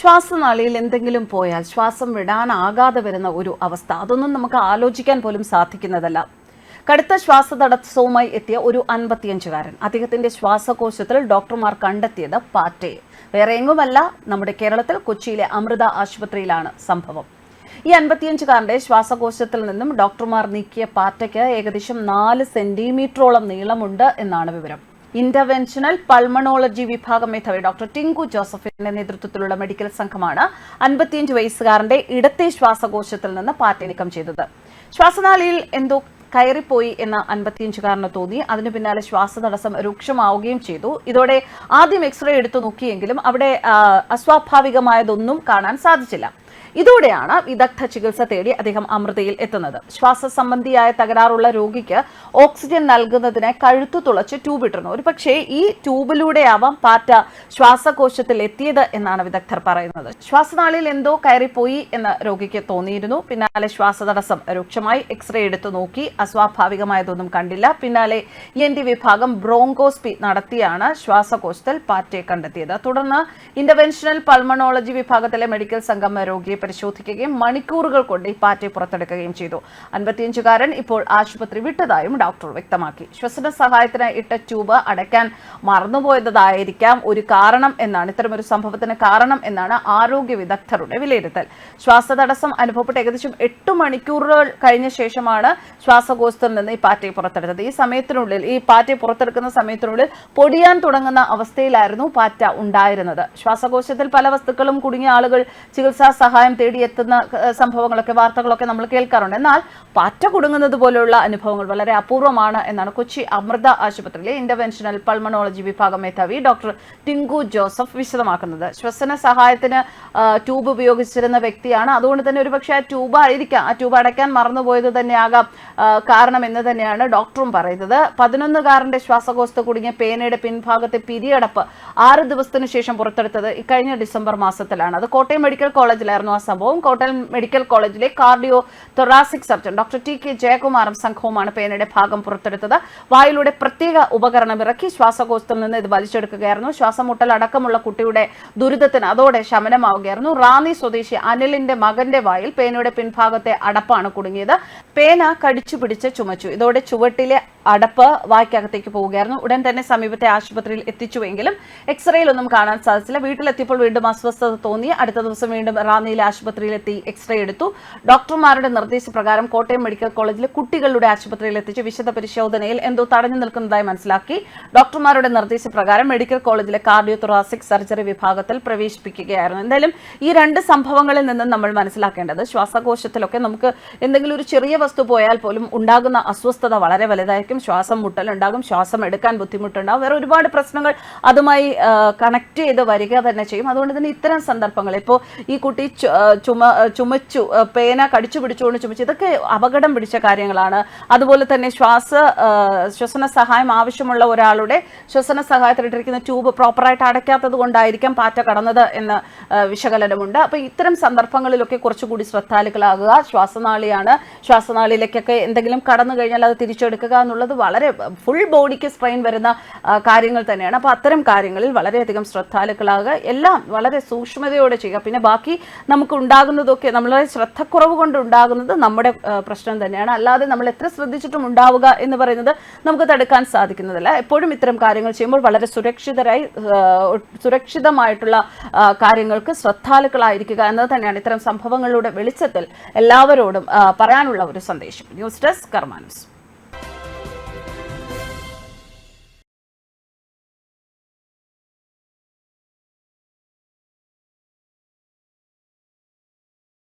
ശ്വാസനാളിയിൽ എന്തെങ്കിലും പോയാൽ ശ്വാസം വിടാനാകാതെ വരുന്ന ഒരു അവസ്ഥ, അതൊന്നും നമുക്ക് ആലോചിക്കാൻ പോലും സാധിക്കുന്നതല്ല. കടുത്ത ശ്വാസതടസ്സവുമായി എത്തിയ ഒരു 55-കാരൻ, അദ്ദേഹത്തിന്റെ ശ്വാസകോശത്തിൽ ഡോക്ടർമാർ കണ്ടെത്തിയത് പാറ്റയെ. വേറെ എങ്ങുമല്ല, നമ്മുടെ കേരളത്തിൽ കൊച്ചിയിലെ അമൃത ആശുപത്രിയിലാണ് സംഭവം. ഈ 55-കാരന്റെ ശ്വാസകോശത്തിൽ നിന്നും ഡോക്ടർമാർ നീക്കിയ പാറ്റയ്ക്ക് ഏകദേശം 4 സെന്റിമീറ്ററോളം നീളമുണ്ട് എന്നാണ് വിവരം. ഇന്റർവെൻഷണൽ പൾമണോളജി വിഭാഗം മേധാവി ഡോക്ടർ ടിങ്കു ജോസഫിന്റെ നേതൃത്വത്തിലുള്ള മെഡിക്കൽ സംഘമാണ് 55 വയസ്സുകാരന്റെ ഇടത്തെ ശ്വാസകോശത്തിൽ നിന്ന് പാറ്റ നീക്കം ചെയ്തത്. ശ്വാസനാളിയിൽ എന്തോ കയറിപ്പോയി എന്ന 55-കാരന് തോന്നി. അതിനു പിന്നാലെ ശ്വാസതടസ്സം രൂക്ഷമാവുകയും ചെയ്തു. ഇതോടെ ആദ്യം എക്സ്റേ എടുത്തു നോക്കിയെങ്കിലും അവിടെ അസ്വാഭാവികമായതൊന്നും കാണാൻ സാധിച്ചില്ല. ഇതോടെയാണ് വിദഗ്ധ ചികിത്സ തേടി അദ്ദേഹം അമൃതയിൽ എത്തുന്നത്. ശ്വാസ സംബന്ധിയായ തകരാറുള്ള രോഗിക്ക് ഓക്സിജൻ നൽകുന്നതിന് കഴുത്തു തുളച്ച് ട്യൂബ് ഇട്ടിരുന്നു. ഒരു പക്ഷേ ഈ ട്യൂബിലൂടെയാവാം പാറ്റ ശ്വാസകോശത്തിൽ എത്തിയത് എന്നാണ് വിദഗ്ധർ പറയുന്നത്. ശ്വാസനാളിയിൽ എന്തോ കയറിപ്പോയി എന്ന് രോഗിക്ക് തോന്നിയിരുന്നു. പിന്നാലെ ശ്വാസതടസ്സം രൂക്ഷമായി. എക്സ്റേ എടുത്തു നോക്കി, അസ്വാഭാവികമായതൊന്നും കണ്ടില്ല. പിന്നാലെ ENT വിഭാഗം ബ്രോങ്കോസ്പി നടത്തിയാണ് ശ്വാസകോശത്തിൽ പാറ്റയെ കണ്ടെത്തിയത്. തുടർന്ന് ഇന്റർവെൻഷണൽ പൾമണോളജി വിഭാഗത്തിലെ മെഡിക്കൽ സംഘം രോഗിയെ പരിശോധിക്കുകയും മണിക്കൂറുകൾ കൊണ്ട് ഈ പാറ്റയെ പുറത്തെടുക്കുകയും ചെയ്തു. 55-കാരൻ ഇപ്പോൾ ആശുപത്രി വിട്ടതായും ഡോക്ടർ വ്യക്തമാക്കി. ശ്വസന സഹായത്തിന് ഇട്ട ട്യൂബ് അടയ്ക്കാൻ മറന്നുപോയതായിരിക്കാം ഒരു കാരണം എന്നാണ്, ഇത്തരമൊരു സംഭവത്തിന് കാരണം എന്നാണ് ആരോഗ്യ വിദഗ്ധരുടെ വിലയിരുത്തൽ. ശ്വാസതടസ്സം അനുഭവപ്പെട്ട് ഏകദേശം 8 മണിക്കൂറുകൾ കഴിഞ്ഞ ശേഷമാണ് ശ്വാസകോശത്തിൽ നിന്ന് ഈ പാറ്റയെ പുറത്തെടുത്തത്. ഈ പാറ്റയെ പുറത്തെടുക്കുന്ന സമയത്തിനുള്ളിൽ പൊടിയാൻ തുടങ്ങുന്ന അവസ്ഥയിലായിരുന്നു പാറ്റ ഉണ്ടായിരുന്നത്. ശ്വാസകോശത്തിൽ പല വസ്തുക്കളും കുടുങ്ങിയ ആളുകൾ ചികിത്സാ സഹായം തേടിയെത്തുന്ന സംഭവങ്ങളൊക്കെ, വാർത്തകളൊക്കെ നമ്മൾ കേൾക്കാറുണ്ട്. എന്നാൽ പാറ്റ കുടുങ്ങുന്നത് പോലെയുള്ള അനുഭവങ്ങൾ വളരെ അപൂർവമാണ് എന്നാണ് കൊച്ചി അമൃത ആശുപത്രിയിലെ ഇന്റർവെൻഷണൽ പൾമണോളജി വിഭാഗം മേധാവി ഡോക്ടർ ടിങ്കു ജോസഫ് വിശദമാക്കുന്നത്. ശ്വസന സഹായത്തിന് ട്യൂബ് ഉപയോഗിച്ചിരുന്ന വ്യക്തിയാണ്. അതുകൊണ്ട് തന്നെ ഒരുപക്ഷെ ആ ട്യൂബ് ആയിരിക്കാം, ആ ട്യൂബ് അടയ്ക്കാൻ മറന്നുപോയത് തന്നെയാകാം കാരണം എന്ന് തന്നെയാണ് ഡോക്ടറും പറയുന്നത്. 11-കാരന്റെ ശ്വാസകോശത്ത് കുടുങ്ങിയ പേനയുടെ പിൻഭാഗത്തെ പിരിയടപ്പ് 6 ദിവസത്തിനു ശേഷം പുറത്തെടുത്തത് ഇക്കഴിഞ്ഞ ഡിസംബർ മാസത്തിലാണ്. അത് കോട്ടയം മെഡിക്കൽ കോളേജിലായിരുന്നു ആ സംഭവം. കോട്ടയം മെഡിക്കൽ കോളേജിലെ cardio thoracic surgeon doctor TK ജയകുമാറും സംഘവുമാണ് പേനയുടെ ഭാഗം പുറത്തെടുത്തത്. വായിലൂടെ പ്രത്യേക ഉപകരണം ഇറക്കി ശ്വാസകോശത്തിൽ നിന്ന് ഇത് വലിച്ചെടുക്കുകയായിരുന്നു. ശ്വാസമുട്ടൽ അടക്കമുള്ള കുട്ടിയുടെ ദുരിതത്തിന് അതോടെ ശമനമാവുകയായിരുന്നു. റാന്നി സ്വദേശി അനിലിന്റെ മകന്റെ വായിൽ പേനയുടെ പിൻഭാഗത്തെ അടപ്പാണ് കുടുങ്ങിയത്. പേന കടിച്ചു പിടിച്ച് ചുമച്ചു. ഇതോടെ ചുവട്ടിലെ അടപ്പ് വായ്ക്കകത്തേക്ക് പോവുകയായിരുന്നു. ഉടൻ തന്നെ സമീപത്തെ ആശുപത്രിയിൽ എത്തിച്ചുവെങ്കിലും എക്സ്റേയിലൊന്നും കാണാൻ സാധിച്ചില്ല. വീട്ടിലെത്തിയപ്പോൾ വീണ്ടും അസ്വസ്ഥത തോന്നി. അടുത്ത ദിവസം വീണ്ടും റാന്നിയിലെ ആശുപത്രിയിലെത്തി എക്സ്റേ എടുത്തു. ഡോക്ടർമാരുടെ നിർദ്ദേശപ്രകാരം കോട്ടയം മെഡിക്കൽ കോളേജിലെ കുട്ടികളുടെ ആശുപത്രിയിൽ എത്തിച്ച് വിശദ പരിശോധനയിൽ എന്തോ തടഞ്ഞു നിൽക്കുന്നതായി മനസ്സിലാക്കി. ഡോക്ടർമാരുടെ നിർദ്ദേശപ്രകാരം മെഡിക്കൽ കോളേജിലെ കാർഡിയോ തൊറാസിക് സർജറി വിഭാഗത്തിൽ പ്രവേശിപ്പിക്കുകയായിരുന്നു. എന്തായാലും ഈ 2 സംഭവങ്ങളിൽ നിന്നും നമ്മൾ മനസ്സിലാക്കേണ്ടത്, ശ്വാസകോശത്തിലൊക്കെ നമുക്ക് എന്തെങ്കിലും ഒരു ചെറിയ വസ്തു പോയാൽ പോലും ഉണ്ടാകുന്ന അസ്വസ്ഥത വളരെ വലുതായിരിക്കും. ശ്വാസം മുട്ടലുണ്ടാകും, ശ്വാസം എടുക്കാൻ ബുദ്ധിമുട്ടുണ്ടാകും, വേറെ ഒരുപാട് പ്രശ്നങ്ങൾ അതുമായി കണക്ട് ചെയ്ത് വരിക തന്നെ ചെയ്യും. അതുകൊണ്ട് തന്നെ ഇത്തരം സന്ദർഭങ്ങൾ, ഇപ്പോൾ ഈ കുട്ടി ചുമച്ചു, പേന കടിച്ചു പിടിച്ചുകൊണ്ട് ചുമച്ചു, ഇതൊക്കെ അപകടം പിടിച്ച കാര്യങ്ങളാണ്. അതുപോലെ തന്നെ ശ്വസന സഹായം ആവശ്യമുള്ള ഒരാളുടെ ശ്വസന സഹായത്തിലിട്ടിരിക്കുന്ന ട്യൂബ് പ്രോപ്പറായിട്ട് അടയ്ക്കാത്തത് കൊണ്ടായിരിക്കാം പാറ്റ കടന്നത് എന്ന വിശകലനമുണ്ട്. അപ്പോൾ ഇത്തരം സന്ദർഭങ്ങളിലൊക്കെ കുറച്ചുകൂടി ശ്രദ്ധാലുക്കളാകുക. ശ്വാസനാളിയാണ്, ശ്വാസനാളിയിലേക്കൊക്കെ എന്തെങ്കിലും കടന്നു കഴിഞ്ഞാൽ അത് തിരിച്ചെടുക്കുക എന്നുള്ളത് വളരെ ഫുൾ ബോഡിക്ക് സ്ട്രെയിൻ വരുന്ന കാര്യങ്ങൾ തന്നെയാണ്. അപ്പോൾ അത്തരം കാര്യങ്ങളിൽ വളരെയധികം ശ്രദ്ധാലുക്കളാകുക, എല്ലാം വളരെ സൂക്ഷ്മതയോടെ ചെയ്യുക. പിന്നെ ബാക്കി നമുക്ക് ഉണ്ടാകുന്നതൊക്കെ നമ്മളെ ശ്രദ്ധക്കുറവ് കൊണ്ട് ഉണ്ടാകുന്നത് നമ്മുടെ പ്രശ്നം തന്നെയാണ്. അല്ലാതെ നമ്മൾ എത്ര ശ്രദ്ധിച്ചിട്ടും ഉണ്ടാവുക എന്ന് പറയുന്നത് നമുക്ക് തടുക്കാൻ സാധിക്കുന്നതല്ല. എപ്പോഴും ഇത്തരം കാര്യങ്ങൾ ചെയ്യുമ്പോൾ വളരെ സുരക്ഷിതമായിട്ടുള്ള കാര്യങ്ങൾക്ക് ശ്രദ്ധാലുക്കളായിരിക്കുക എന്നത് തന്നെയാണ് ഇത്തരം സംഭവങ്ങളുടെ വെളിച്ചത്തിൽ എല്ലാവരോടും പറയാനുള്ള ഒരു സന്ദേശം. ന്യൂസ് ഡെസ്ക് കർമ്മ ന്യൂസ്.